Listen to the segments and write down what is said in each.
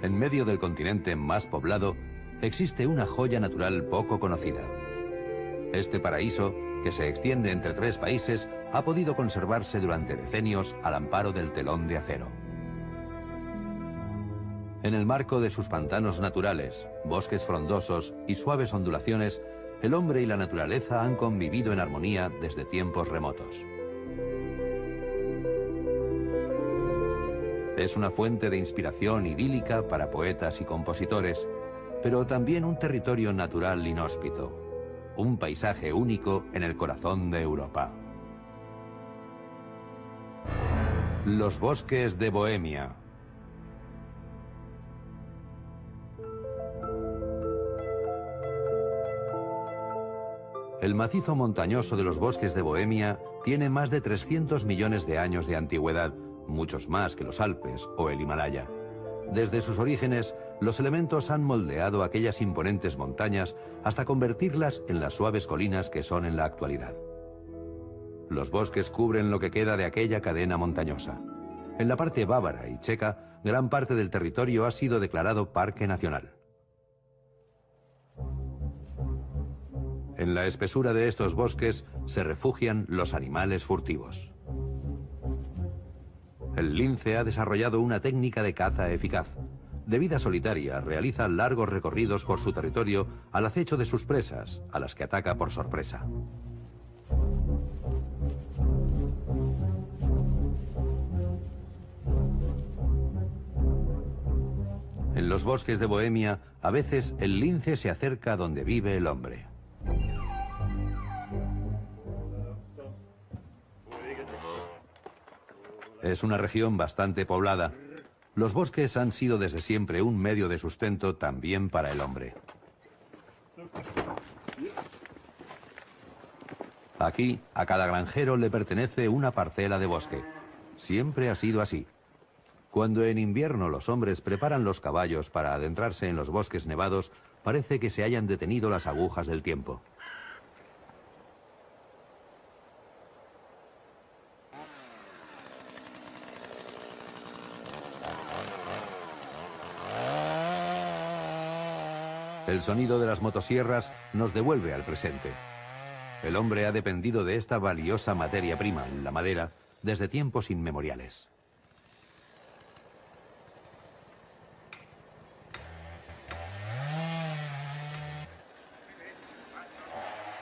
En medio del continente más poblado, existe una joya natural poco conocida. Este paraíso, que se extiende entre 3 países, ha podido conservarse durante decenios al amparo del telón de acero. En el marco de sus pantanos naturales, bosques frondosos y suaves ondulaciones, el hombre y la naturaleza han convivido en armonía desde tiempos remotos. Es una fuente de inspiración idílica para poetas y compositores, pero también un territorio natural inhóspito, un paisaje único en el corazón de Europa. Los bosques de Bohemia. El macizo montañoso de los bosques de Bohemia tiene más de 300 millones de años de antigüedad, muchos más que los Alpes o el Himalaya. Desde sus orígenes, los elementos han moldeado aquellas imponentes montañas hasta convertirlas en las suaves colinas que son en la actualidad. Los bosques cubren lo que queda de aquella cadena montañosa. En la parte bávara y checa, gran parte del territorio ha sido declarado parque nacional. En la espesura de estos bosques se refugian los animales furtivos. El lince ha desarrollado una técnica de caza eficaz. De vida solitaria, realiza largos recorridos por su territorio al acecho de sus presas, a las que ataca por sorpresa. En los bosques de Bohemia, a veces el lince se acerca donde vive el hombre. Es una región bastante poblada. Los bosques han sido desde siempre un medio de sustento también para el hombre. Aquí, a cada granjero le pertenece una parcela de bosque. Siempre ha sido así. Cuando en invierno los hombres preparan los caballos para adentrarse en los bosques nevados, parece que se hayan detenido las agujas del tiempo. El sonido de las motosierras nos devuelve al presente. El hombre ha dependido de esta valiosa materia prima, la madera, desde tiempos inmemoriales.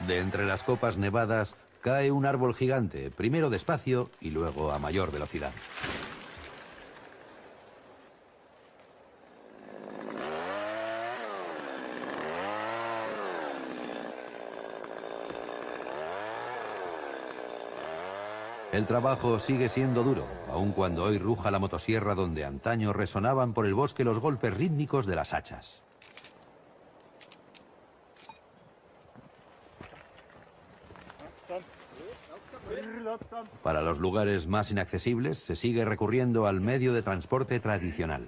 De entre las copas nevadas cae un árbol gigante, primero despacio y luego a mayor velocidad. El trabajo sigue siendo duro, aun cuando hoy ruja la motosierra donde antaño resonaban por el bosque los golpes rítmicos de las hachas. Para los lugares más inaccesibles se sigue recurriendo al medio de transporte tradicional.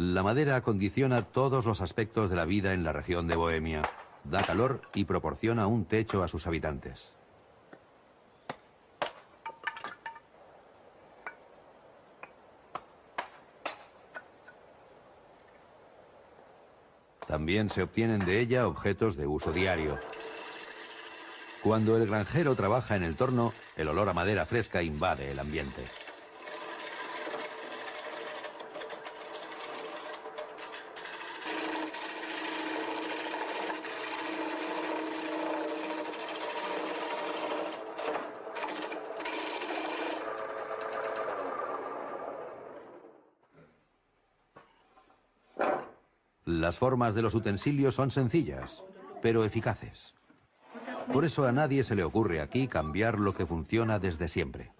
La madera condiciona todos los aspectos de la vida en la región de Bohemia. Da calor y proporciona un techo a sus habitantes. También se obtienen de ella objetos de uso diario. Cuando el granjero trabaja en el torno, el olor a madera fresca invade el ambiente. Las formas de los utensilios son sencillas, pero eficaces. Por eso a nadie se le ocurre aquí cambiar lo que funciona desde siempre.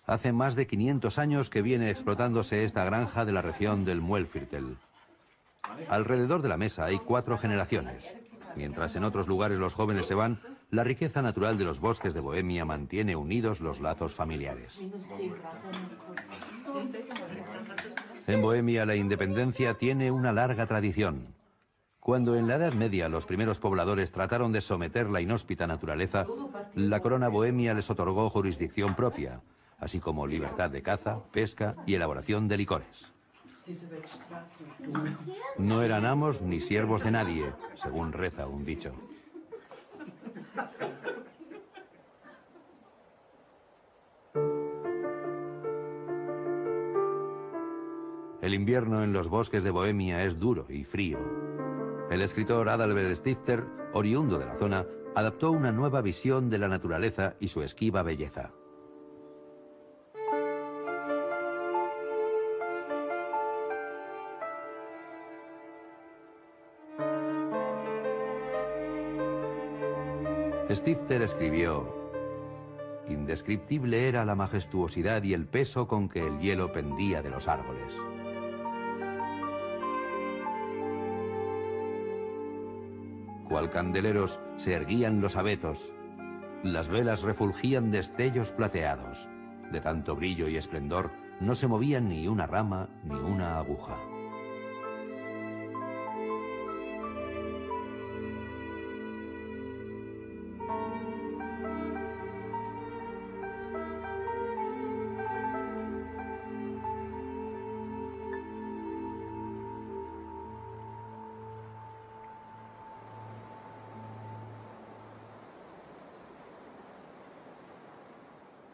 Hace más de 500 años que viene explotándose esta granja de la región del Muellviertel. Alrededor de la mesa hay 4 generaciones. Mientras en otros lugares los jóvenes se van, la riqueza natural de los bosques de Bohemia mantiene unidos los lazos familiares. En Bohemia la independencia tiene una larga tradición. Cuando en la Edad Media los primeros pobladores trataron de someter la inhóspita naturaleza, la corona bohemia les otorgó jurisdicción propia, así como libertad de caza, pesca y elaboración de licores. No eran amos ni siervos de nadie, según reza un dicho. El invierno en los bosques de Bohemia es duro y frío. El escritor Adalbert Stifter, oriundo de la zona, adaptó una nueva visión de la naturaleza y su esquiva belleza. Stifter escribió: indescriptible era la majestuosidad y el peso con que el hielo pendía de los árboles. Cual candeleros se erguían los abetos, las velas refulgían destellos plateados. De tanto brillo y esplendor no se movían ni una rama ni una aguja.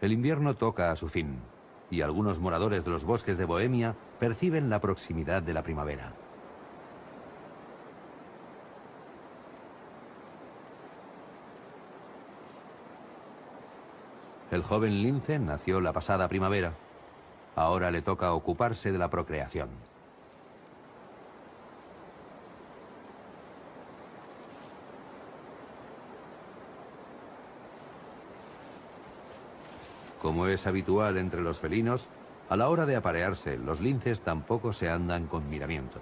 El invierno toca a su fin, y algunos moradores de los bosques de Bohemia perciben la proximidad de la primavera. El joven lince nació la pasada primavera. Ahora le toca ocuparse de la procreación. Como es habitual entre los felinos, a la hora de aparearse, los linces tampoco se andan con miramientos.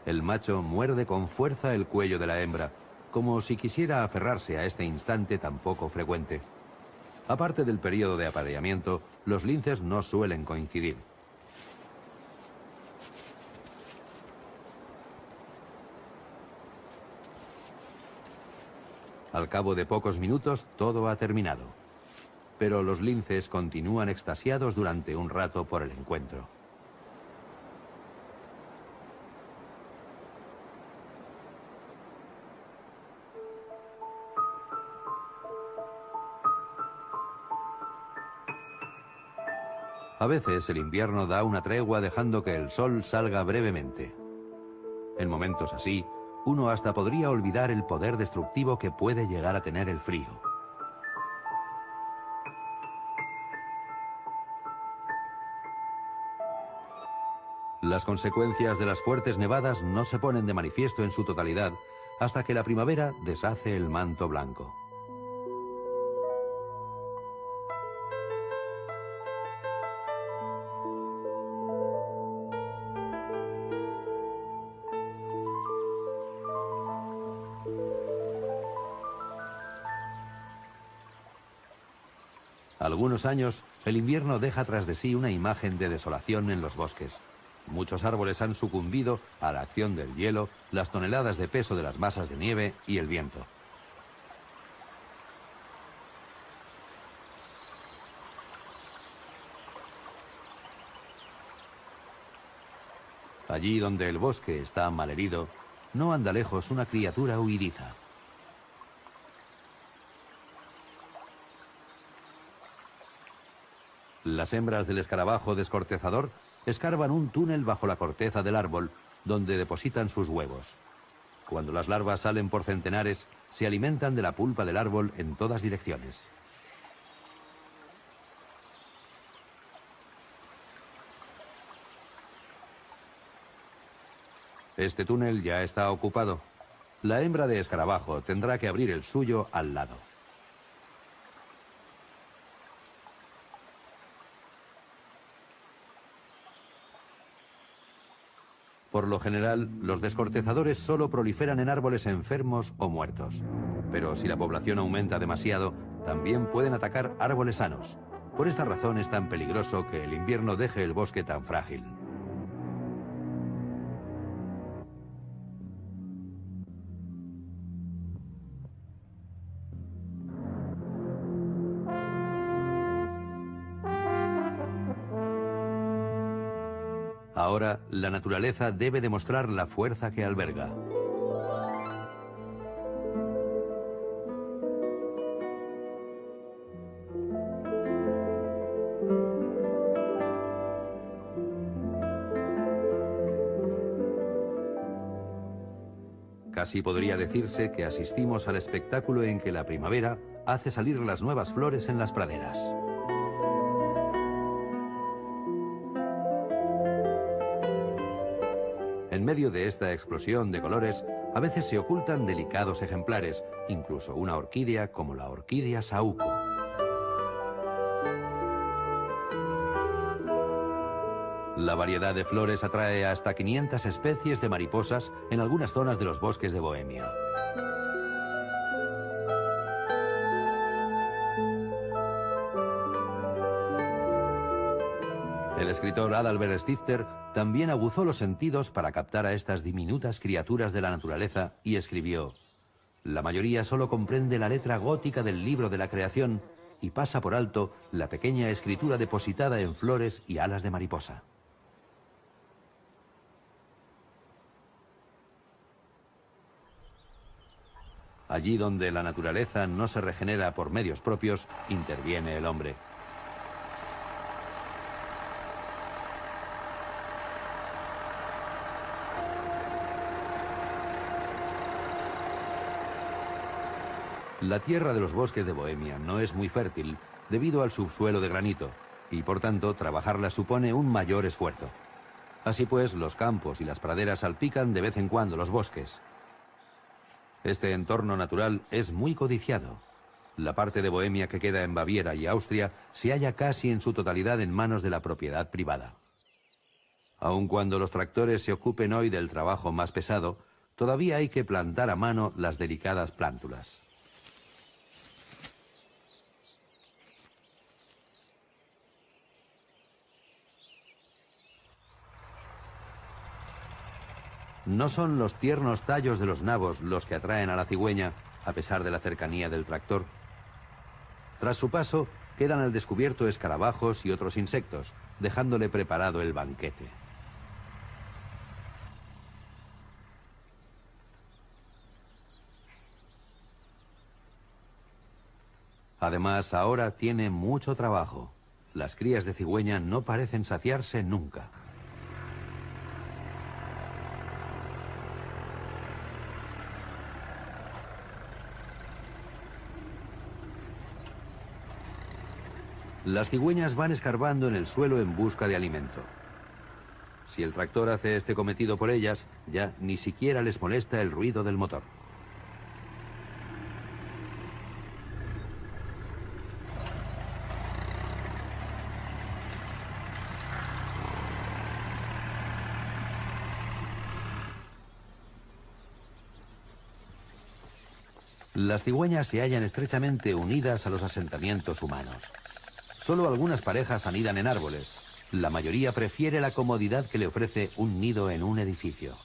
El macho muerde con fuerza el cuello de la hembra, como si quisiera aferrarse a este instante tan poco frecuente. Aparte del periodo de apareamiento, los linces no suelen coincidir. Al cabo de pocos minutos, todo ha terminado. Pero los linces continúan extasiados durante un rato por el encuentro. A veces el invierno da una tregua dejando que el sol salga brevemente. En momentos así, uno hasta podría olvidar el poder destructivo que puede llegar a tener el frío. Las consecuencias de las fuertes nevadas no se ponen de manifiesto en su totalidad hasta que la primavera deshace el manto blanco. Algunos años, el invierno deja tras de sí una imagen de desolación en los bosques. Muchos árboles han sucumbido a la acción del hielo, las toneladas de peso de las masas de nieve y el viento. Allí donde el bosque está malherido, no anda lejos una criatura huidiza. Las hembras del escarabajo descortezador escarban un túnel bajo la corteza del árbol, donde depositan sus huevos. Cuando las larvas salen por centenares, se alimentan de la pulpa del árbol en todas direcciones. Este túnel ya está ocupado. La hembra de escarabajo tendrá que abrir el suyo al lado. Por lo general, los descortezadores solo proliferan en árboles enfermos o muertos. Pero si la población aumenta demasiado, también pueden atacar árboles sanos. Por esta razón es tan peligroso que el invierno deje el bosque tan frágil. Ahora, la naturaleza debe demostrar la fuerza que alberga. Casi podría decirse que asistimos al espectáculo en que la primavera hace salir las nuevas flores en las praderas. En medio de esta explosión de colores, a veces se ocultan delicados ejemplares, incluso una orquídea como la orquídea saúco. La variedad de flores atrae hasta 500 especies de mariposas en algunas zonas de los bosques de Bohemia. El escritor Adalbert Stifter también aguzó los sentidos para captar a estas diminutas criaturas de la naturaleza y escribió: la mayoría solo comprende la letra gótica del libro de la creación y pasa por alto la pequeña escritura depositada en flores y alas de mariposa. Allí donde la naturaleza no se regenera por medios propios, interviene el hombre. La tierra de los bosques de Bohemia no es muy fértil debido al subsuelo de granito y por tanto trabajarla supone un mayor esfuerzo. Así pues, los campos y las praderas salpican de vez en cuando los bosques. Este entorno natural es muy codiciado. La parte de Bohemia que queda en Baviera y Austria se halla casi en su totalidad en manos de la propiedad privada. Aun cuando los tractores se ocupen hoy del trabajo más pesado, todavía hay que plantar a mano las delicadas plántulas. No son los tiernos tallos de los nabos los que atraen a la cigüeña, a pesar de la cercanía del tractor. Tras su paso, quedan al descubierto escarabajos y otros insectos, dejándole preparado el banquete. Además, ahora tiene mucho trabajo. Las crías de cigüeña no parecen saciarse nunca. Las cigüeñas van escarbando en el suelo en busca de alimento. Si el tractor hace este cometido por ellas, ya ni siquiera les molesta el ruido del motor. Las cigüeñas se hallan estrechamente unidas a los asentamientos humanos. Solo algunas parejas anidan en árboles. La mayoría prefiere la comodidad que le ofrece un nido en un edificio.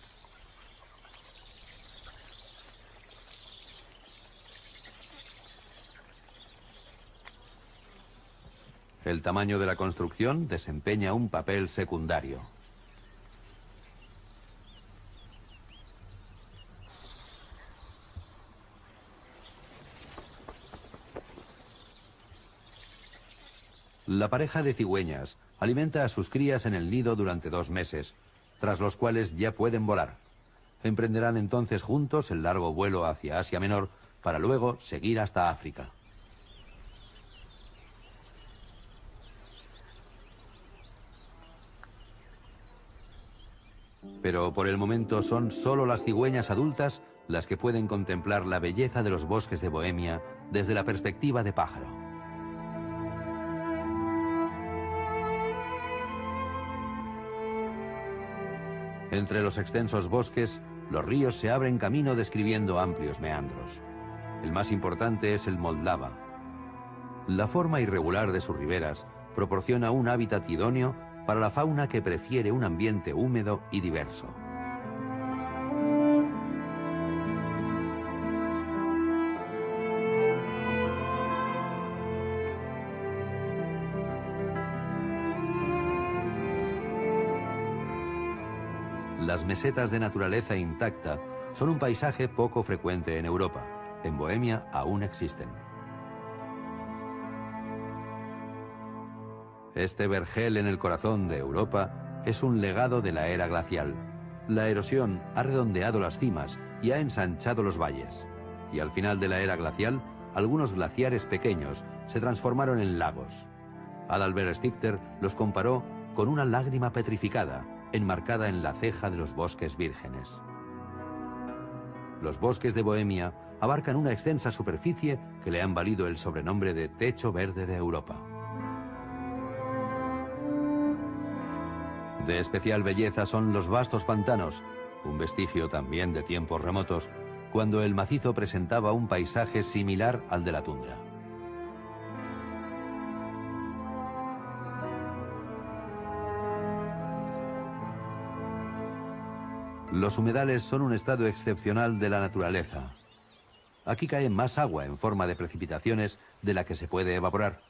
El tamaño de la construcción desempeña un papel secundario. La pareja de cigüeñas alimenta a sus crías en el nido durante 2 meses, tras los cuales ya pueden volar. Emprenderán entonces juntos el largo vuelo hacia Asia Menor para luego seguir hasta África. Pero por el momento son solo las cigüeñas adultas las que pueden contemplar la belleza de los bosques de Bohemia desde la perspectiva de pájaro. Entre los extensos bosques, los ríos se abren camino describiendo amplios meandros. El más importante es el Moldava. La forma irregular de sus riberas proporciona un hábitat idóneo para la fauna que prefiere un ambiente húmedo y diverso. Las mesetas de naturaleza intacta son un paisaje poco frecuente en Europa. En Bohemia aún existen. Este vergel en el corazón de Europa es un legado de la era glacial. La erosión ha redondeado las cimas y ha ensanchado los valles. Y al final de la era glacial, algunos glaciares pequeños se transformaron en lagos. Adalbert Stifter los comparó con una lágrima petrificada, enmarcada en la ceja de los bosques vírgenes. Los bosques de Bohemia abarcan una extensa superficie que le han valido el sobrenombre de techo verde de Europa. De especial belleza son los vastos pantanos, un vestigio también de tiempos remotos, cuando el macizo presentaba un paisaje similar al de la tundra. Los humedales son un estado excepcional de la naturaleza. Aquí cae más agua en forma de precipitaciones de la que se puede evaporar.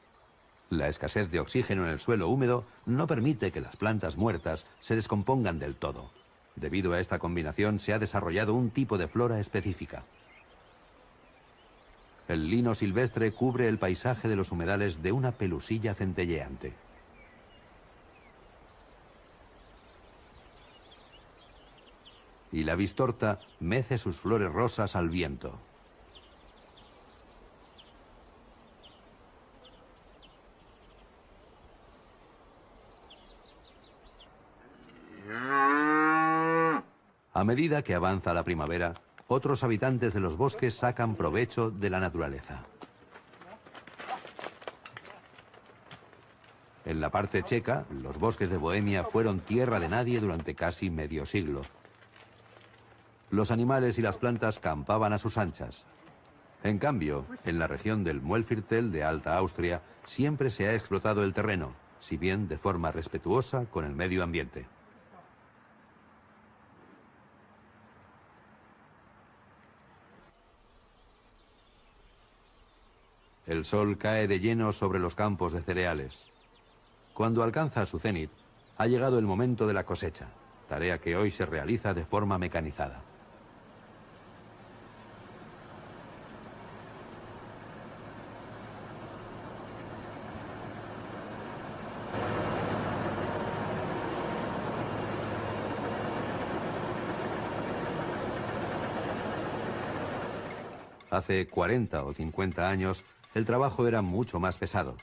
La escasez de oxígeno en el suelo húmedo no permite que las plantas muertas se descompongan del todo. Debido a esta combinación se ha desarrollado un tipo de flora específica. El lino silvestre cubre el paisaje de los humedales de una pelusilla centelleante. Y la vistorta mece sus flores rosas al viento. A medida que avanza la primavera, otros habitantes de los bosques sacan provecho de la naturaleza. En la parte checa, los bosques de Bohemia fueron tierra de nadie durante casi medio siglo. Los animales y las plantas campaban a sus anchas. En cambio, en la región del Muellviertel de Alta Austria siempre se ha explotado el terreno, si bien de forma respetuosa con el medio ambiente. El sol cae de lleno sobre los campos de cereales. Cuando alcanza su cenit, ha llegado el momento de la cosecha, tarea que hoy se realiza de forma mecanizada. Hace 40 o 50 años, el trabajo era mucho más pesado.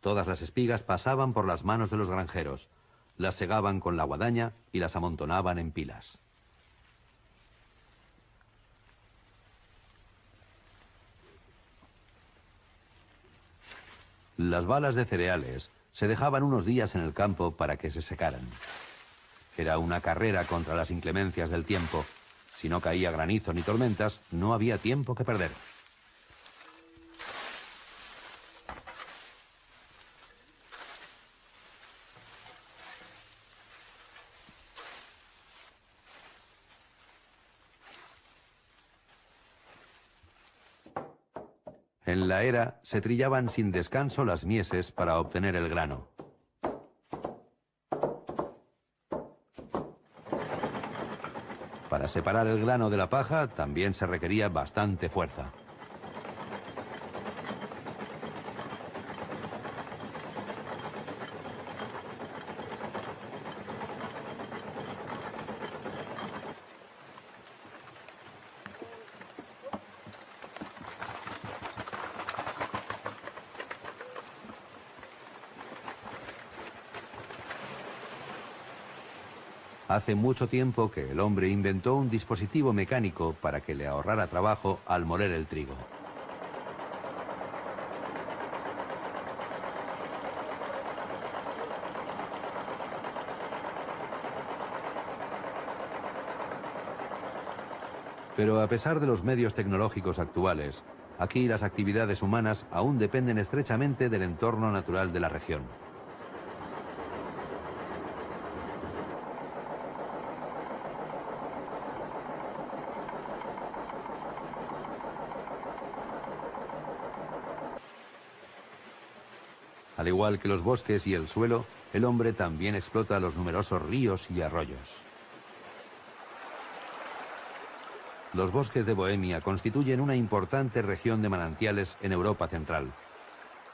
Todas las espigas pasaban por las manos de los granjeros, las segaban con la guadaña y las amontonaban en pilas. Las balas de cereales se dejaban unos días en el campo para que se secaran. Era una carrera contra las inclemencias del tiempo. Si no caía granizo ni tormentas, no había tiempo que perder. En la era se trillaban sin descanso las mieses para obtener el grano. Para separar el grano de la paja también se requería bastante fuerza. Hace mucho tiempo que el hombre inventó un dispositivo mecánico para que le ahorrara trabajo al moler el trigo. Pero a pesar de los medios tecnológicos actuales, aquí las actividades humanas aún dependen estrechamente del entorno natural de la región. Al igual que los bosques y el suelo, el hombre también explota los numerosos ríos y arroyos. Los bosques de Bohemia constituyen una importante región de manantiales en Europa central.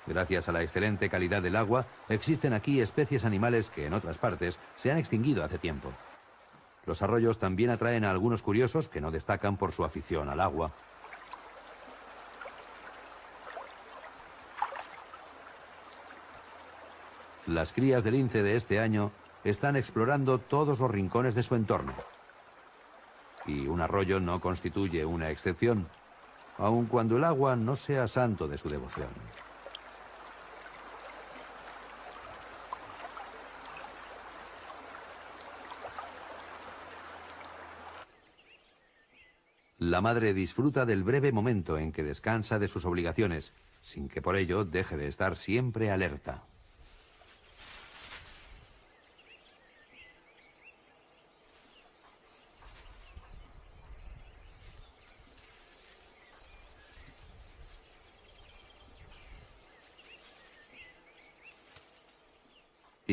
Gracias a la excelente calidad del agua, existen aquí especies animales que en otras partes se han extinguido hace tiempo. Los arroyos también atraen a algunos curiosos que no destacan por su afición al agua. Las crías de lince de este año están explorando todos los rincones de su entorno. Y un arroyo no constituye una excepción, aun cuando el agua no sea santo de su devoción. La madre disfruta del breve momento en que descansa de sus obligaciones, sin que por ello deje de estar siempre alerta.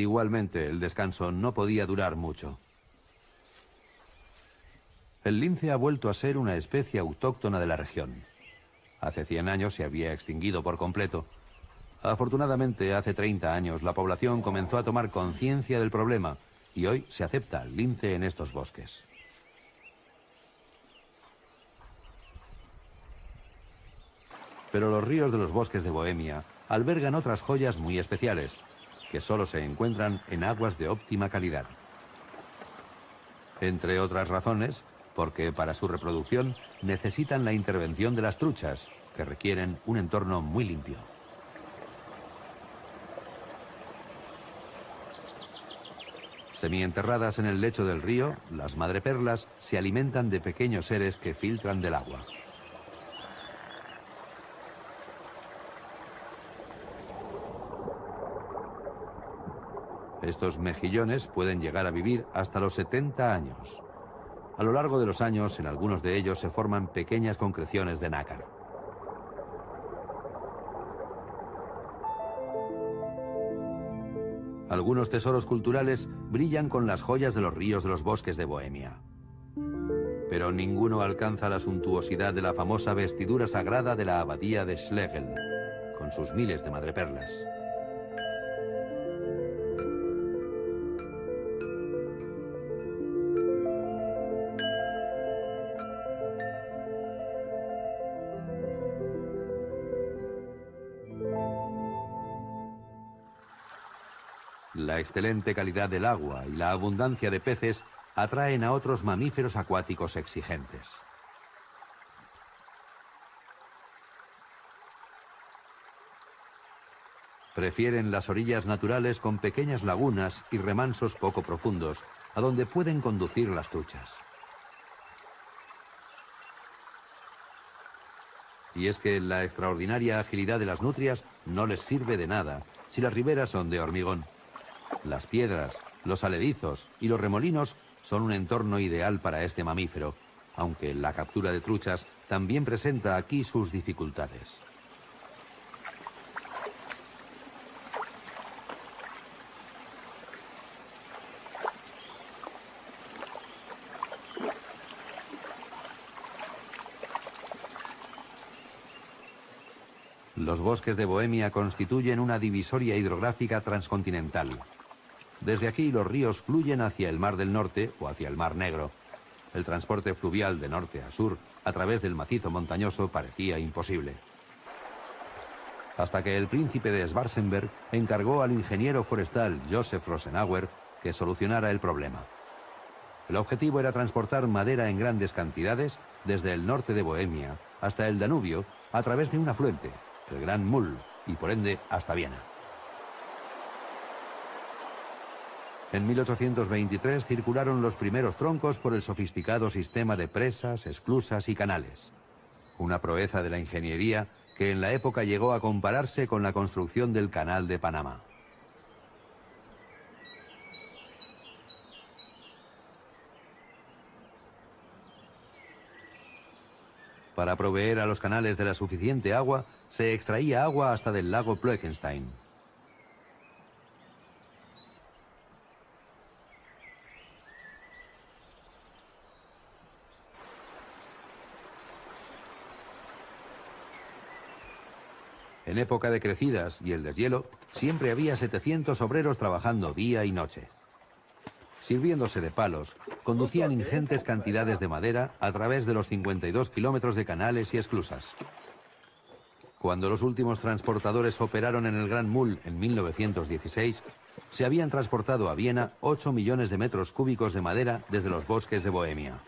Igualmente, el descanso no podía durar mucho. El lince ha vuelto a ser una especie autóctona de la región. Hace 100 años se había extinguido por completo. Afortunadamente, hace 30 años la población comenzó a tomar conciencia del problema y hoy se acepta el lince en estos bosques. Pero los ríos de los bosques de Bohemia albergan otras joyas muy especiales, que solo se encuentran en aguas de óptima calidad. Entre otras razones, porque para su reproducción necesitan la intervención de las truchas, que requieren un entorno muy limpio. Semienterradas en el lecho del río, las madreperlas se alimentan de pequeños seres que filtran del agua. Estos mejillones pueden llegar a vivir hasta los 70 años. A lo largo de los años, en algunos de ellos se forman pequeñas concreciones de nácar. Algunos tesoros culturales brillan con las joyas de los ríos de los bosques de Bohemia. Pero ninguno alcanza la suntuosidad de la famosa vestidura sagrada de la abadía de Schlegel, con sus miles de madreperlas. La excelente calidad del agua y la abundancia de peces atraen a otros mamíferos acuáticos exigentes. Prefieren las orillas naturales con pequeñas lagunas y remansos poco profundos, a donde pueden conducir las truchas. Y es que la extraordinaria agilidad de las nutrias no les sirve de nada si las riberas son de hormigón. Las piedras, los aledizos y los remolinos son un entorno ideal para este mamífero, aunque la captura de truchas también presenta aquí sus dificultades. Los bosques de Bohemia constituyen una divisoria hidrográfica transcontinental. Desde aquí los ríos fluyen hacia el Mar del Norte o hacia el Mar Negro. El transporte fluvial de norte a sur a través del macizo montañoso parecía imposible. Hasta que el príncipe de Schwarzenberg encargó al ingeniero forestal Joseph Rosenauer que solucionara el problema. El objetivo era transportar madera en grandes cantidades desde el norte de Bohemia hasta el Danubio a través de un afluente, el Gran Mull, y por ende hasta Viena. En 1823 circularon los primeros troncos por el sofisticado sistema de presas, esclusas y canales. Una proeza de la ingeniería que en la época llegó a compararse con la construcción del Canal de Panamá. Para proveer a los canales de la suficiente agua, se extraía agua hasta del lago Plöckenstein. En época de crecidas y el deshielo, siempre había 700 obreros trabajando día y noche. Sirviéndose de palos, conducían ingentes cantidades de madera a través de los 52 kilómetros de canales y esclusas. Cuando los últimos transportadores operaron en el Gran Mull en 1916, se habían transportado a Viena 8 millones de metros cúbicos de madera desde los bosques de Bohemia.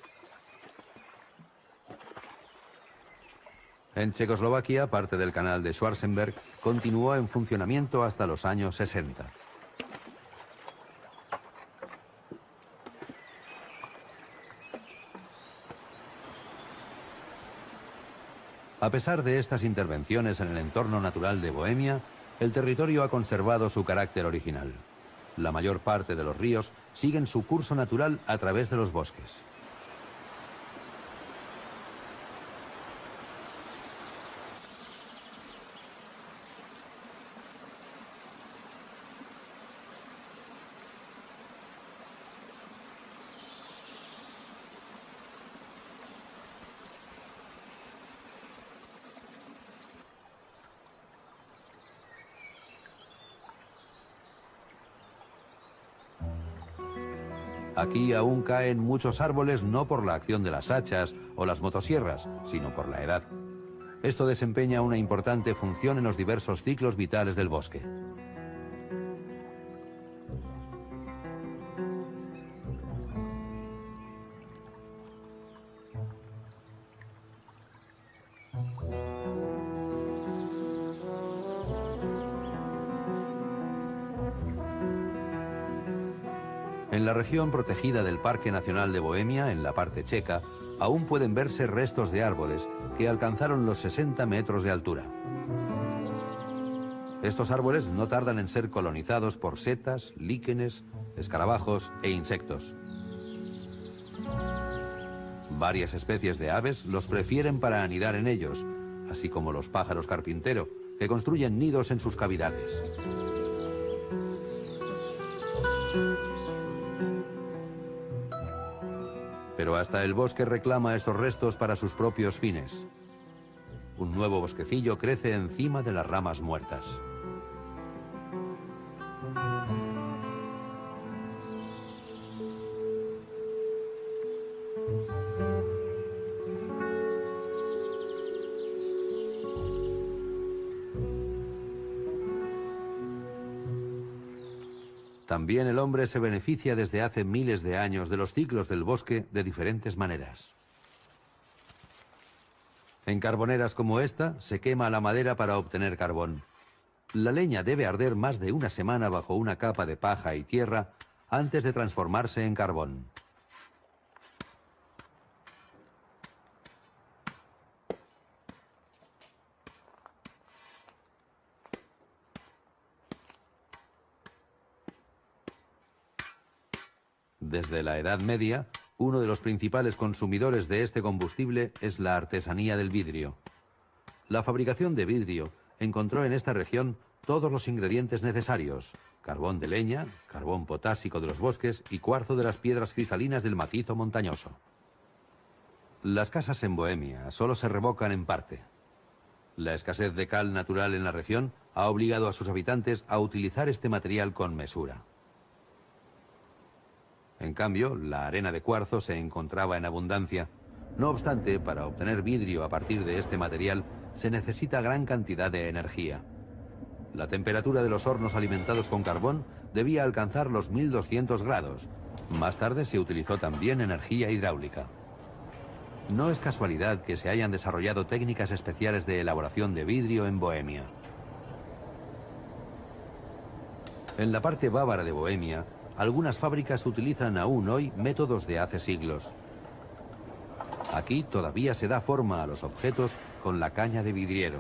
En Checoslovaquia, parte del canal de Schwarzenberg continuó en funcionamiento hasta los años 60. A pesar de estas intervenciones en el entorno natural de Bohemia, el territorio ha conservado su carácter original. La mayor parte de los ríos siguen su curso natural a través de los bosques. Aquí aún caen muchos árboles no por la acción de las hachas o las motosierras, sino por la edad. Esto desempeña una importante función en los diversos ciclos vitales del bosque. En la región protegida del Parque Nacional de Bohemia, en la parte checa, aún pueden verse restos de árboles que alcanzaron los 60 metros de altura. Estos árboles no tardan en ser colonizados por setas, líquenes, escarabajos e insectos. Varias especies de aves los prefieren para anidar en ellos, así como los pájaros carpintero, que construyen nidos en sus cavidades. Pero hasta el bosque reclama estos restos para sus propios fines. Un nuevo bosquecillo crece encima de las ramas muertas. También el hombre se beneficia desde hace miles de años de los ciclos del bosque de diferentes maneras. En carboneras como esta se quema la madera para obtener carbón. La leña debe arder más de una semana bajo una capa de paja y tierra antes de transformarse en carbón. Desde la Edad Media, uno de los principales consumidores de este combustible es la artesanía del vidrio. La fabricación de vidrio encontró en esta región todos los ingredientes necesarios: carbón de leña, carbón potásico de los bosques y cuarzo de las piedras cristalinas del macizo montañoso. Las casas en Bohemia solo se revocan en parte. La escasez de cal natural en la región ha obligado a sus habitantes a utilizar este material con mesura. En cambio, la arena de cuarzo se encontraba en abundancia. No obstante, para obtener vidrio a partir de este material se necesita gran cantidad de energía. La temperatura de los hornos alimentados con carbón debía alcanzar los 1200 grados, Más tarde se utilizó también energía hidráulica. No es casualidad que se hayan desarrollado técnicas especiales de elaboración de vidrio en Bohemia. En la parte bávara de Bohemia, algunas fábricas utilizan aún hoy métodos de hace siglos. Aquí todavía se da forma a los objetos con la caña de vidriero.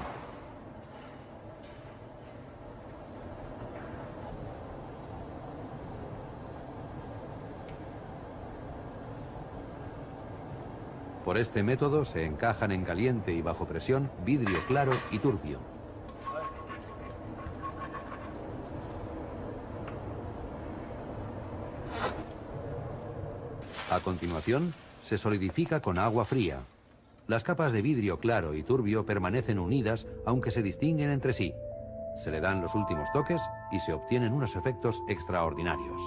Por este método se encajan en caliente y bajo presión vidrio claro y turbio. A continuación, se solidifica con agua fría. Las capas de vidrio claro y turbio permanecen unidas aunque se distinguen entre sí. Se le dan los últimos toques y se obtienen unos efectos extraordinarios.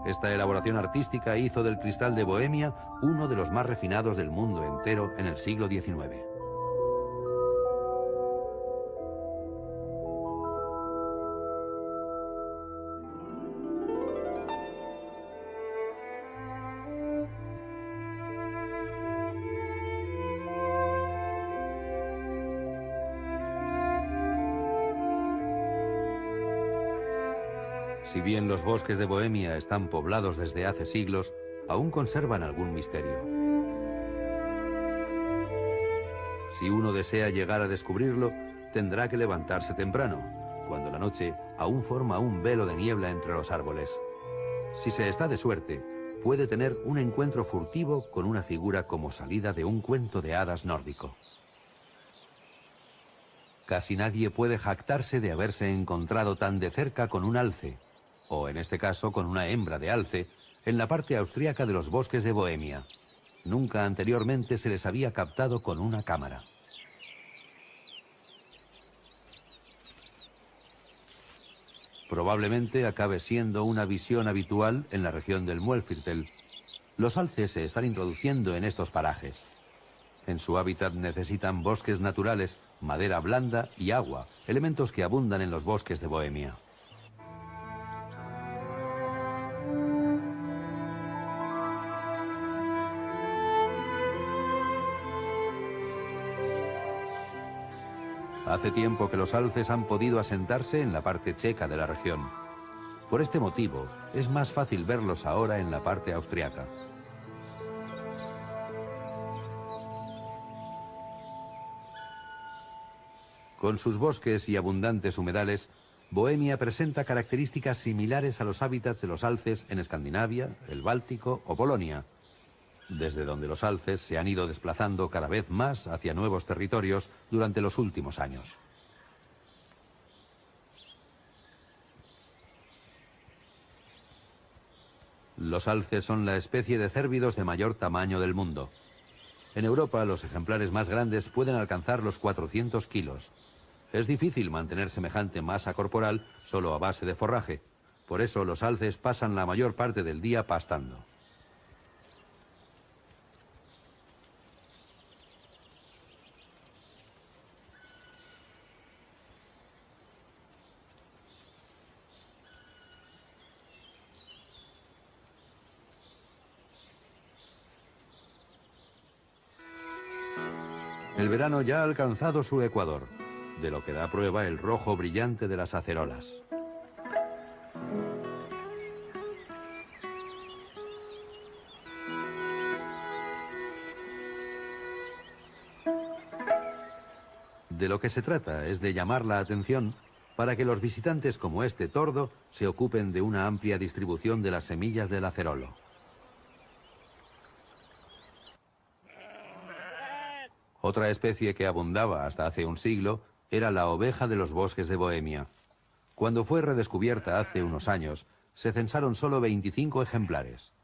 Esta elaboración artística hizo del cristal de Bohemia uno de los más refinados del mundo entero en el siglo XIX. Si bien los bosques de Bohemia están poblados desde hace siglos, aún conservan algún misterio. Si uno desea llegar a descubrirlo, tendrá que levantarse temprano, cuando la noche aún forma un velo de niebla entre los árboles. Si se está de suerte, puede tener un encuentro furtivo con una figura como salida de un cuento de hadas nórdico. Casi nadie puede jactarse de haberse encontrado tan de cerca con un alce, o en este caso con una hembra de alce, en la parte austríaca de los bosques de Bohemia. Nunca anteriormente se les había captado con una cámara. Probablemente acabe siendo una visión habitual en la región del Muellviertel. Los alces se están introduciendo en estos parajes. En su hábitat necesitan bosques naturales, madera blanda y agua, elementos que abundan en los bosques de Bohemia. Hace tiempo que los alces han podido asentarse en la parte checa de la región. Por este motivo, es más fácil verlos ahora en la parte austriaca. Con sus bosques y abundantes humedales, Bohemia presenta características similares a los hábitats de los alces en Escandinavia, el Báltico o Polonia, desde donde los alces se han ido desplazando cada vez más hacia nuevos territorios durante los últimos años. Los alces son la especie de cérvidos de mayor tamaño del mundo. En Europa, los ejemplares más grandes pueden alcanzar los 400 kilos. Es difícil mantener semejante masa corporal solo a base de forraje. Por eso los alces pasan la mayor parte del día pastando. El verano ya ha alcanzado su ecuador, de lo que da prueba el rojo brillante de las acerolas. De lo que se trata es de llamar la atención para que los visitantes como este tordo se ocupen de una amplia distribución de las semillas del acerolo. Otra especie que abundaba hasta hace un siglo era la oveja de los bosques de Bohemia. Cuando fue redescubierta hace unos años, se censaron solo 25 ejemplares.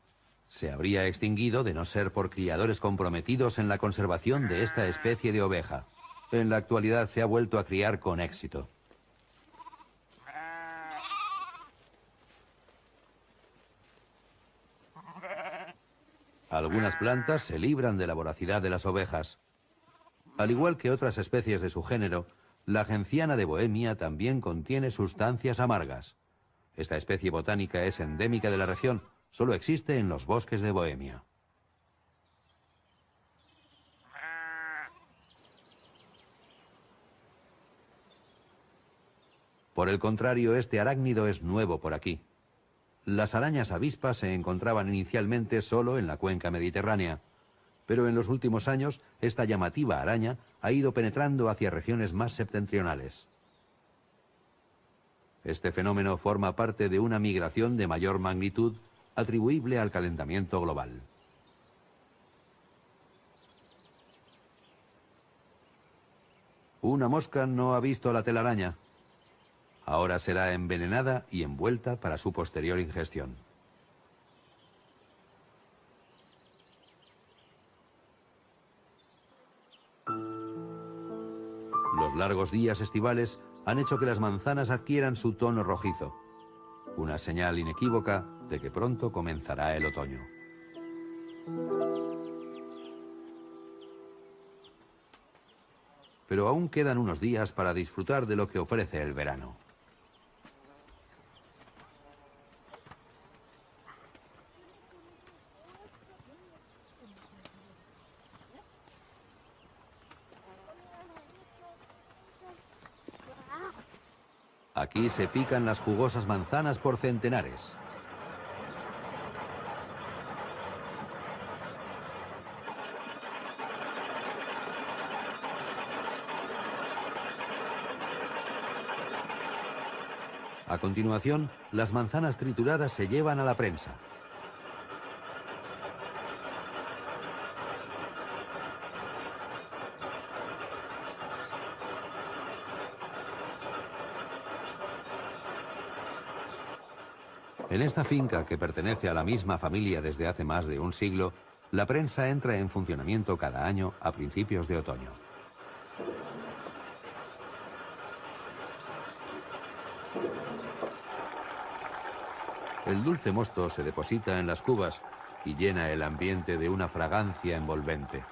Se habría extinguido de no ser por criadores comprometidos en la conservación de esta especie de oveja. En la actualidad se ha vuelto a criar con éxito. Algunas plantas se libran de la voracidad de las ovejas. Al igual que otras especies de su género, la genciana de Bohemia también contiene sustancias amargas. Esta especie botánica es endémica de la región, solo existe en los bosques de Bohemia. Por el contrario, este arácnido es nuevo por aquí. Las arañas avispas se encontraban inicialmente solo en la cuenca mediterránea, pero en los últimos años esta llamativa araña ha ido penetrando hacia regiones más septentrionales. Este fenómeno forma parte de una migración de mayor magnitud atribuible al calentamiento global. Una mosca no ha visto la telaraña. Ahora será envenenada y envuelta para su posterior ingestión. Los largos días estivales han hecho que las manzanas adquieran su tono rojizo, una señal inequívoca de que pronto comenzará el otoño. Pero aún quedan unos días para disfrutar de lo que ofrece el verano. Aquí se pican las jugosas manzanas por centenares. A continuación, las manzanas trituradas se llevan a la prensa. En esta finca, que pertenece a la misma familia desde hace más de un siglo, la prensa entra en funcionamiento cada año a principios de otoño. El dulce mosto se deposita en las cubas y llena el ambiente de una fragancia envolvente.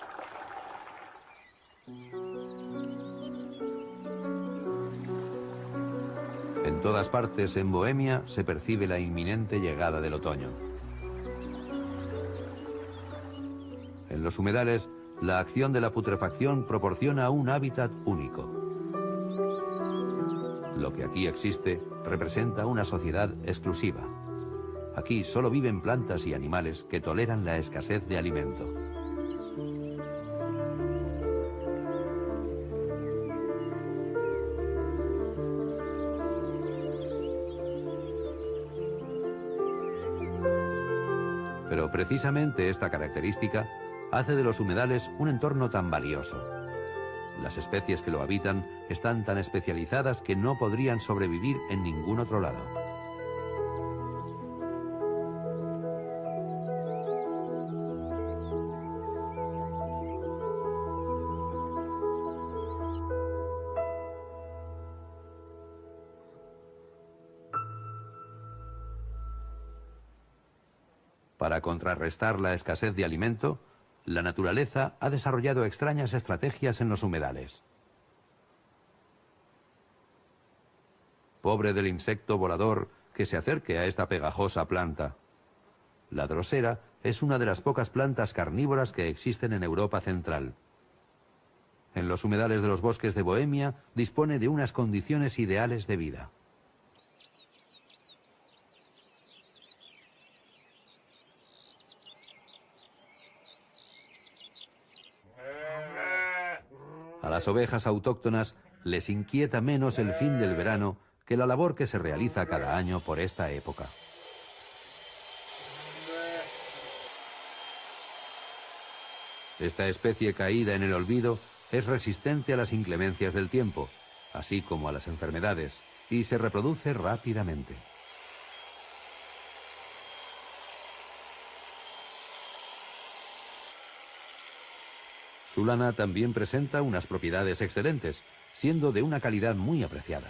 En todas partes en Bohemia se percibe la inminente llegada del otoño. En los humedales, la acción de la putrefacción proporciona un hábitat único. Lo que aquí existe representa una sociedad exclusiva. Aquí solo viven plantas y animales que toleran la escasez de alimento. Pero precisamente esta característica hace de los humedales un entorno tan valioso. Las especies que lo habitan están tan especializadas que no podrían sobrevivir en ningún otro lado. Para contrarrestar la escasez de alimento, la naturaleza ha desarrollado extrañas estrategias en los humedales. Pobre del insecto volador que se acerque a esta pegajosa planta. La drosera es una de las pocas plantas carnívoras que existen en Europa central. En los humedales de los bosques de Bohemia dispone de unas condiciones ideales de vida. A las ovejas autóctonas les inquieta menos el fin del verano que la labor que se realiza cada año por esta época. Esta especie caída en el olvido es resistente a las inclemencias del tiempo, así como a las enfermedades, y se reproduce rápidamente. Su lana también presenta unas propiedades excelentes, siendo de una calidad muy apreciada.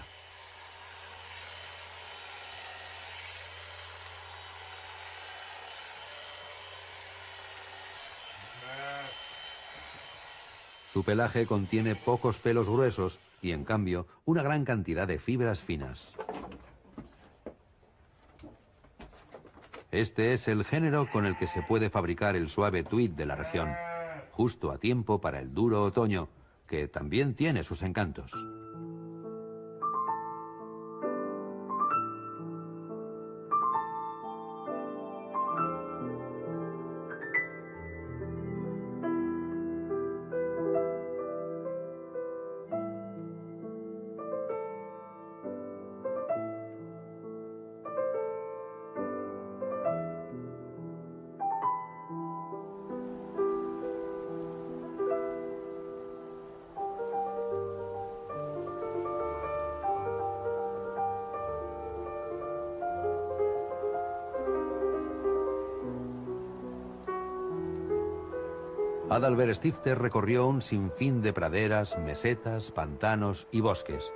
Su pelaje contiene pocos pelos gruesos y, en cambio, una gran cantidad de fibras finas. Este es el género con el que se puede fabricar el suave tweed de la región, justo a tiempo para el duro otoño, que también tiene sus encantos. Adalbert Stifter recorrió un sinfín de praderas, mesetas, pantanos y bosques.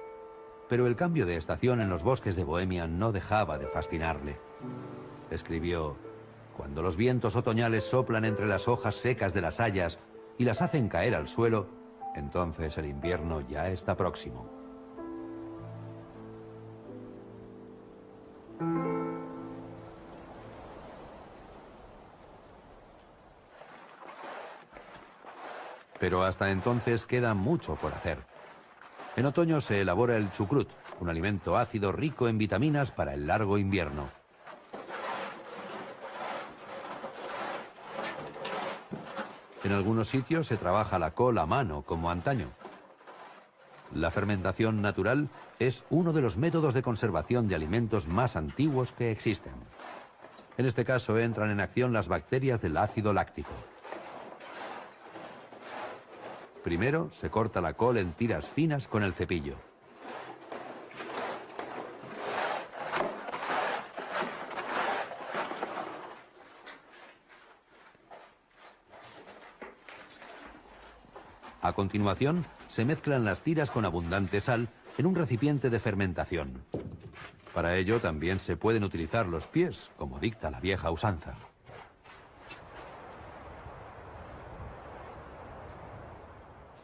Pero el cambio de estación en los bosques de Bohemia no dejaba de fascinarle. Escribió: cuando los vientos otoñales soplan entre las hojas secas de las hayas y las hacen caer al suelo, entonces el invierno ya está próximo. Pero hasta entonces queda mucho por hacer. En otoño se elabora el chucrut, un alimento ácido rico en vitaminas para el largo invierno. En algunos sitios se trabaja la col a mano, como antaño. La fermentación natural es uno de los métodos de conservación de alimentos más antiguos que existen. En este caso entran en acción las bacterias del ácido láctico. Primero se corta la col en tiras finas con el cepillo. A continuación, se mezclan las tiras con abundante sal en un recipiente de fermentación. Para ello también se pueden utilizar los pies, como dicta la vieja usanza.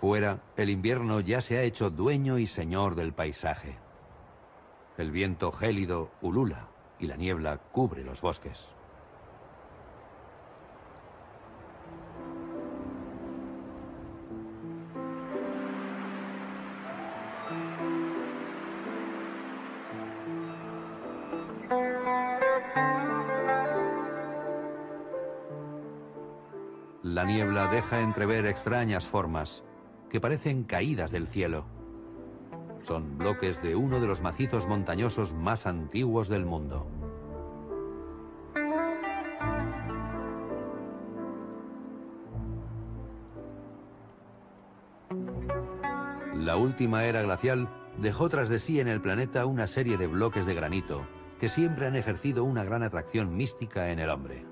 Fuera, el invierno ya se ha hecho dueño y señor del paisaje. El viento gélido ulula y la niebla cubre los bosques. La niebla deja entrever extrañas formas que parecen caídas del cielo. Son bloques de uno de los macizos montañosos más antiguos del mundo. La última era glacial dejó tras de sí en el planeta una serie de bloques de granito que siempre han ejercido una gran atracción mística en el hombre.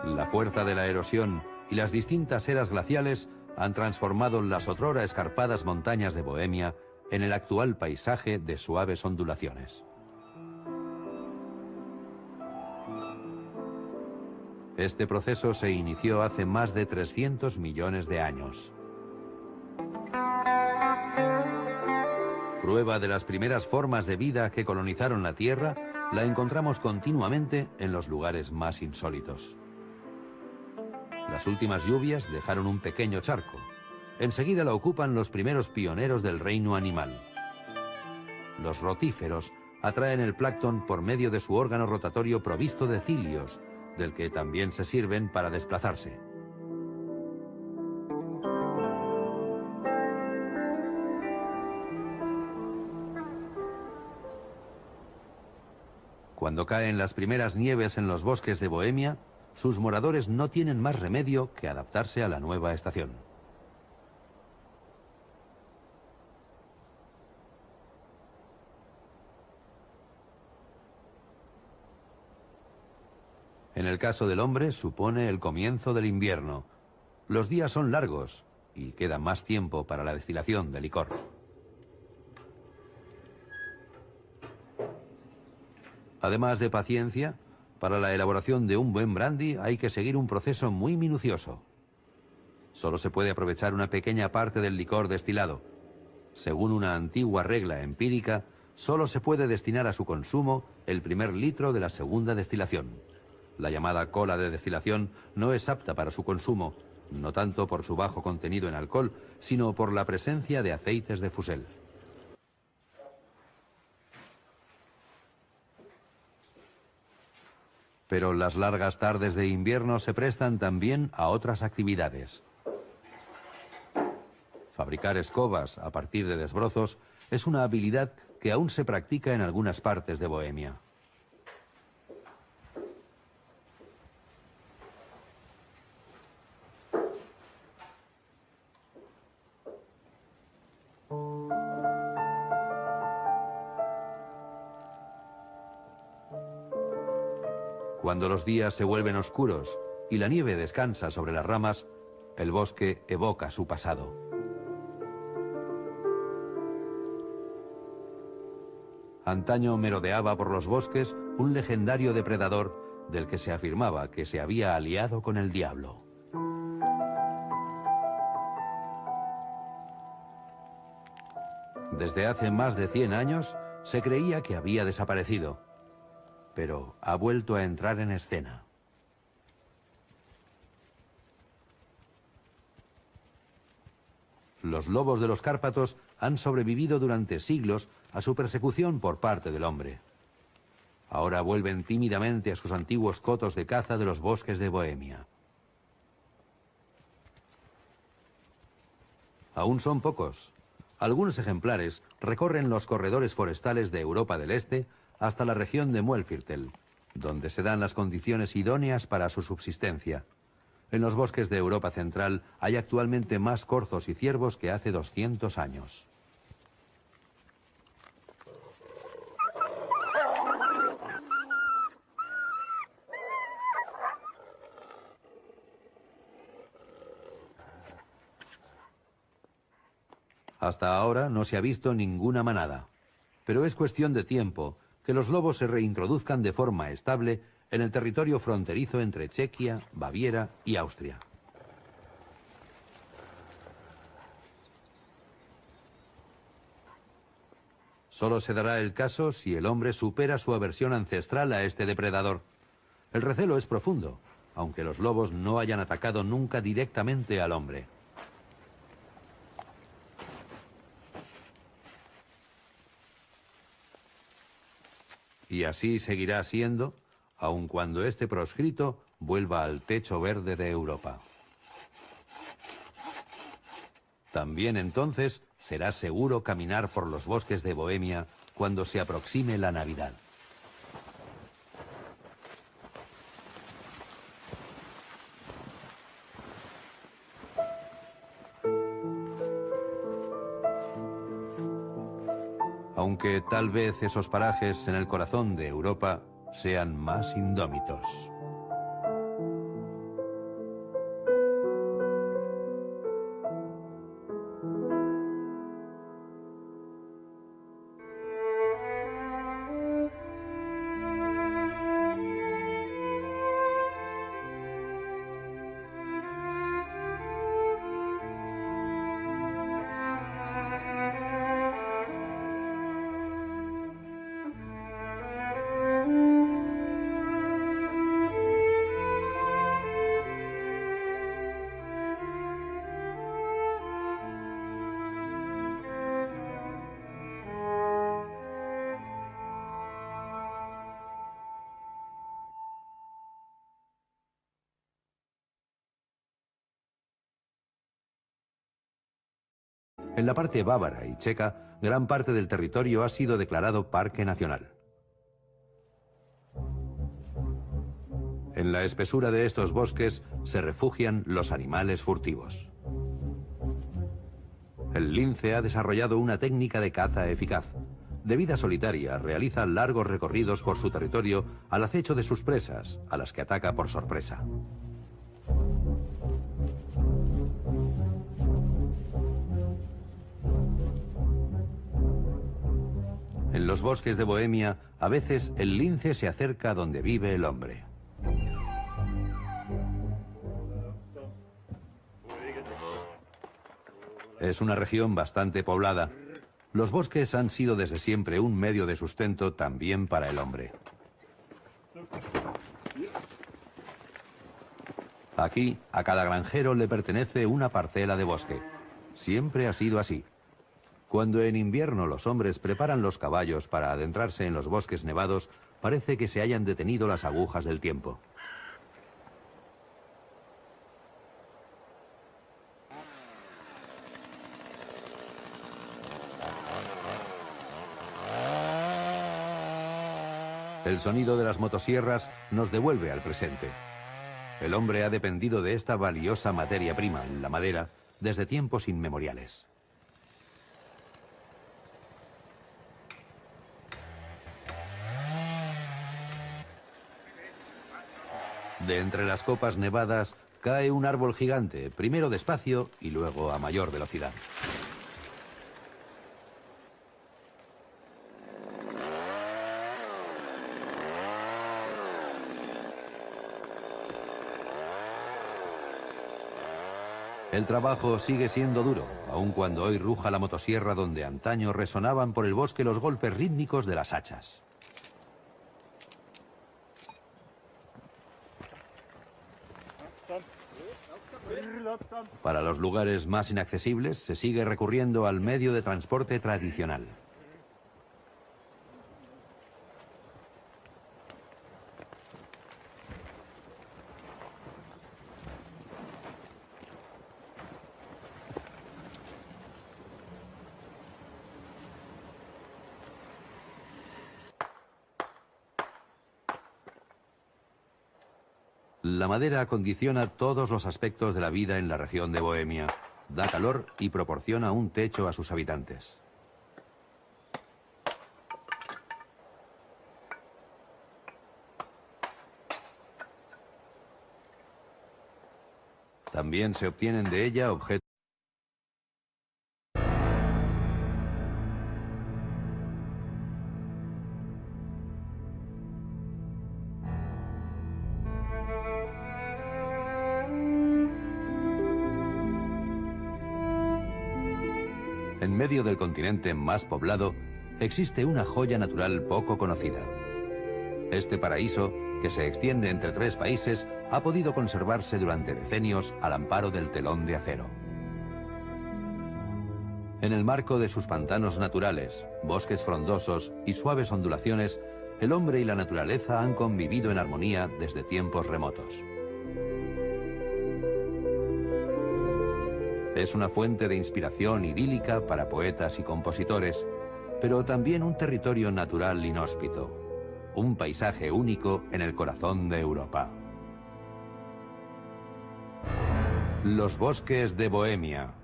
La fuerza de la erosión y las distintas eras glaciales han transformado las otrora escarpadas montañas de Bohemia en el actual paisaje de suaves ondulaciones. Este proceso se inició hace más de 300 millones de años. Prueba de las primeras formas de vida que colonizaron la Tierra la encontramos continuamente en los lugares más insólitos. Las últimas lluvias dejaron un pequeño charco. Enseguida la ocupan los primeros pioneros del reino animal. Los rotíferos atraen el plancton por medio de su órgano rotatorio provisto de cilios, del que también se sirven para desplazarse. Cuando caen las primeras nieves en los bosques de Bohemia, sus moradores no tienen más remedio que adaptarse a la nueva estación. En el caso del hombre supone el comienzo del invierno. Los días son largos y queda más tiempo para la destilación de licor. Además de paciencia, para la elaboración de un buen brandy hay que seguir un proceso muy minucioso. Solo se puede aprovechar una pequeña parte del licor destilado. Según una antigua regla empírica, solo se puede destinar a su consumo el primer litro de la segunda destilación. La llamada cola de destilación no es apta para su consumo, no tanto por su bajo contenido en alcohol, sino por la presencia de aceites de fusel. Pero las largas tardes de invierno se prestan también a otras actividades. Fabricar escobas a partir de desbrozos es una habilidad que aún se practica en algunas partes de Bohemia. Cuando los días se vuelven oscuros y la nieve descansa sobre las ramas, el bosque evoca su pasado. Antaño merodeaba por los bosques un legendario depredador del que se afirmaba que se había aliado con el diablo. Desde hace más de 100 años se creía que había desaparecido, pero ha vuelto a entrar en escena. Los lobos de los Cárpatos han sobrevivido durante siglos a su persecución por parte del hombre. Ahora vuelven tímidamente a sus antiguos cotos de caza de los bosques de Bohemia. Aún son pocos. Algunos ejemplares recorren los corredores forestales de Europa del Este hasta la región de Muelviertel, donde se dan las condiciones idóneas para su subsistencia. En los bosques de Europa Central hay actualmente más corzos y ciervos que hace 200 años. Hasta ahora no se ha visto ninguna manada, pero es cuestión de tiempo que los lobos se reintroduzcan de forma estable en el territorio fronterizo entre Chequia, Baviera y Austria. Solo se dará el caso si el hombre supera su aversión ancestral a este depredador. El recelo es profundo, aunque los lobos no hayan atacado nunca directamente al hombre. Y así seguirá siendo, aun cuando este proscrito vuelva al techo verde de Europa. También entonces será seguro caminar por los bosques de Bohemia cuando se aproxime la Navidad. Aunque tal vez esos parajes en el corazón de Europa sean más indómitos. En la parte bávara y checa, gran parte del territorio ha sido declarado parque nacional. En la espesura de estos bosques se refugian los animales furtivos. El lince ha desarrollado una técnica de caza eficaz. De vida solitaria, realiza largos recorridos por su territorio al acecho de sus presas, a las que ataca por sorpresa. En los bosques de Bohemia, a veces el lince se acerca donde vive el hombre. Es una región bastante poblada. Los bosques han sido desde siempre un medio de sustento también para el hombre. Aquí, a cada granjero le pertenece una parcela de bosque. Siempre ha sido así. Cuando en invierno los hombres preparan los caballos para adentrarse en los bosques nevados, parece que se hayan detenido las agujas del tiempo. El sonido de las motosierras nos devuelve al presente. El hombre ha dependido de esta valiosa materia prima, la madera, desde tiempos inmemoriales. De entre las copas nevadas cae un árbol gigante, primero despacio y luego a mayor velocidad. El trabajo sigue siendo duro, aun cuando hoy ruja la motosierra donde antaño resonaban por el bosque los golpes rítmicos de las hachas. Para los lugares más inaccesibles se sigue recurriendo al medio de transporte tradicional. La madera condiciona todos los aspectos de la vida en la región de Bohemia, da calor y proporciona un techo a sus habitantes. También se obtienen de ella objetos. En medio del continente más poblado, existe una joya natural poco conocida. Este paraíso, que se extiende entre 3 países, ha podido conservarse durante decenios al amparo del telón de acero. En el marco de sus pantanos naturales, bosques frondosos y suaves ondulaciones, el hombre y la naturaleza han convivido en armonía desde tiempos remotos. Es una fuente de inspiración idílica para poetas y compositores, pero también un territorio natural inhóspito, un paisaje único en el corazón de Europa. Los bosques de Bohemia.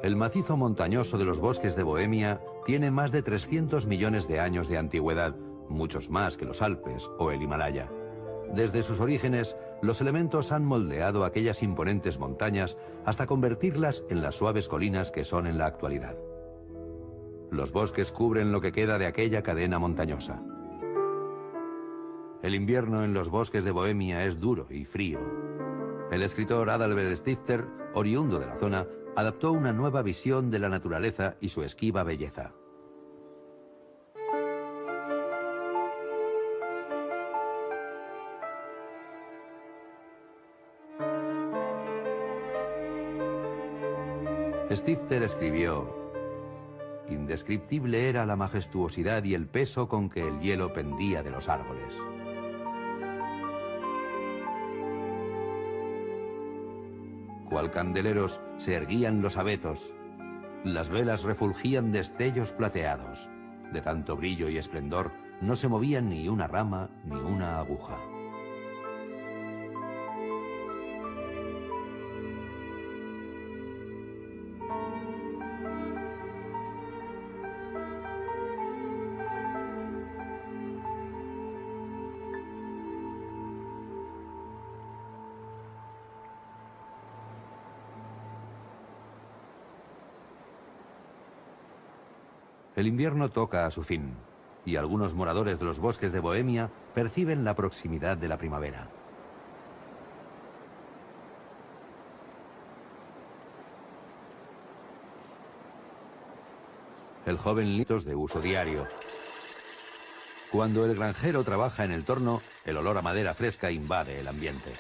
El macizo montañoso de los bosques de Bohemia tiene más de 300 millones de años de antigüedad, muchos más que los Alpes o el Himalaya. Desde sus orígenes, los elementos han moldeado aquellas imponentes montañas hasta convertirlas en las suaves colinas que son en la actualidad. Los bosques cubren lo que queda de aquella cadena montañosa. El invierno en los bosques de Bohemia es duro y frío. El escritor Adalbert Stifter, oriundo de la zona, adaptó una nueva visión de la naturaleza y su esquiva belleza. Stifter escribió: indescriptible era la majestuosidad y el peso con que el hielo pendía de los árboles. Cual candeleros se erguían los abetos, las velas refulgían destellos plateados. De tanto brillo y esplendor no se movían ni una rama ni una aguja. El invierno toca a su fin, y algunos moradores de los bosques de Bohemia perciben la proximidad de la primavera. El joven litos de uso diario. Cuando el granjero trabaja en el torno, el olor a madera fresca invade el ambiente.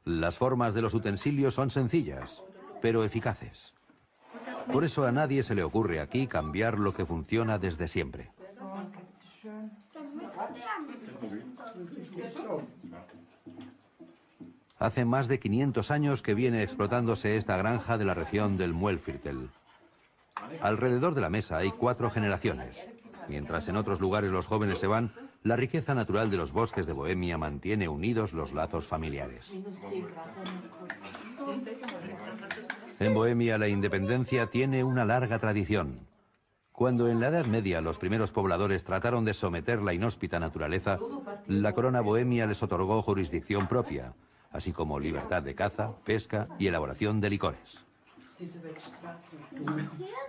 Las formas de los utensilios son sencillas, pero eficaces. Por eso a nadie se le ocurre aquí cambiar lo que funciona desde siempre. Hace más de 500 años que viene explotándose esta granja de la región del Muelviertel. Alrededor de la mesa hay 4 generaciones. Mientras en otros lugares los jóvenes se van, la riqueza natural de los bosques de Bohemia mantiene unidos los lazos familiares. En Bohemia la independencia tiene una larga tradición. Cuando en la Edad Media los primeros pobladores trataron de someter la inhóspita naturaleza, la corona bohemia les otorgó jurisdicción propia, así como libertad de caza, pesca y elaboración de licores.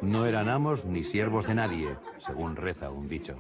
No eran amos ni siervos de nadie, según reza un dicho.